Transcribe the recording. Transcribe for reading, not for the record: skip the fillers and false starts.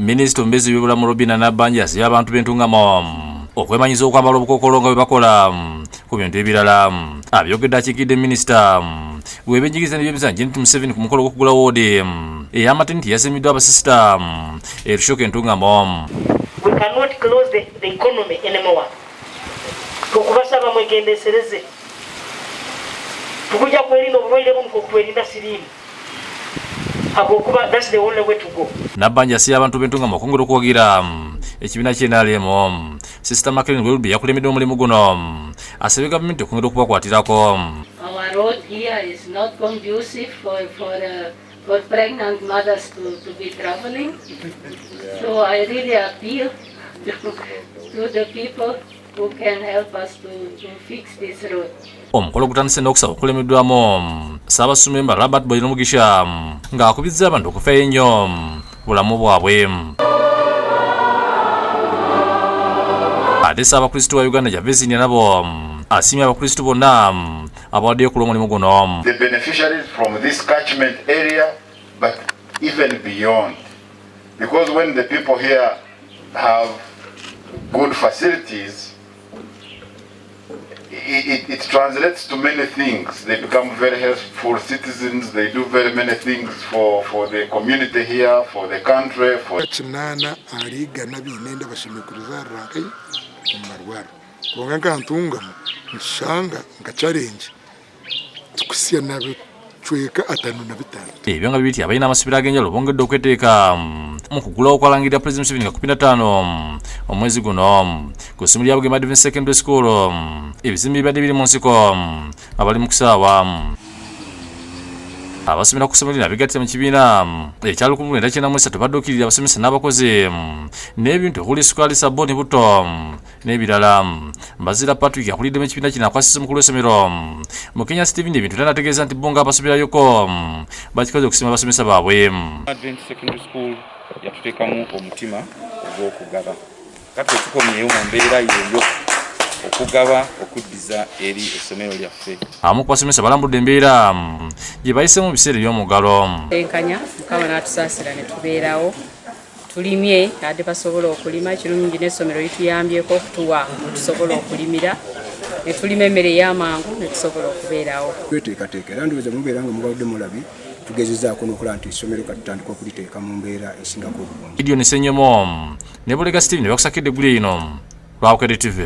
Minisita ombezi by'obulamu Robinah Nabbanja asabye abantu b'entungamo okwemanyiza okwambala obukokolo nga bwe bakola ku bintu ebirala. Abyogedde akiikidde minisita bw'ebyenjigiriza n'ebyemizannyo Janet Museveni ku mukolo gw'okugula woodi ey'amaternity yasimiddwa abasisita Lushoka entungamo. We cannot close the economy anymore. Tukubasaba mwegendesereze. Tukujja kwerinda obulwaire buno kwerinda siriimu. That's the only way to go. Nabbanja asabye abantu b'entungamo okwongera okuwagira ekibiina ky'NRM. Sister Maclean Welby yakulemedde omulimu guno. Asabye gavumenti okwongera okubakwatirako. Our road here is not conducive for pregnant mothers to be traveling. So I really appeal to the people who can help us to fix this road. Omukolo gutandise n'okusaba okulemeddwamu Ssaabasumba Robert Boyino Mugisha ng'akubizza abantu okufaayo ennyo bulamu bwabwe. Ate Ssaabakristu wa Uganda Javezini nabo asiimye abakristu bonna abawaddeyo ku lw'omulimu guno. The beneficiaries from this catchment area, but even beyond, because when the people here have good facilities, it translates to many things. They become very helpful citizens. They do very many things for the community here, for the country. Chinana aliga nabi nenda bashimikuruza rankai marwaro. Konganga antunga nshanga ngachallenge. Tukusia nabi chweka atanu na bitano. Ebyo nga bibiti abalina amasomero ag'enjawulo bongedde okweteeka mu kugula okwalangirira President Museveni nga 15 omwezi guno ku ssomero lya Bugema Adventist Secondary School ebizimbe bibadde biri mu nsiko abali mu kusaawa. Abasomera ku ssomero lino abigattira mu kibiina ekya 1993 badduukirira abasomesa n'abakozi n'ebintu okuli sukaali, sabbooni, butto n'ebirala. Mbazira Patrick akulidde mu kibiina kino akwasisa omukulu w'essomero mu Kenya Steven ebintu era n'ategeeza nti bo nga abasomerayoka bakikoze okusiima abasomesa baabwe. Adventist Secondary School yatuteekamu omutima ogw'okugaba. Kati tukomyeyo mu mbeera yeeyo okugaba okuddiza eri essomero lyaffe. Abamu ku basomesa balambudde embeera gye bayisemu mu biseera eby'omuggalo. Enkanya Mukama n'atusaasira ne tubeerawo tulimye ate basobola okulima. Kirungi n'essomero lituyambyeko okutuwa tusobola okulimira ne tulima emmere ey'amangu ne tusobola okubeerawo. Tweteekateeka era ndowooza mubeera nga mubadde mulabi tugezezaako n'okola nti essomero kati tutandika okuliteeka mu mbeera esingako obulungi. Gideon Ssenyomo ne Bulega Steven bakusakidde eggulu lino lwa Bukedde TV.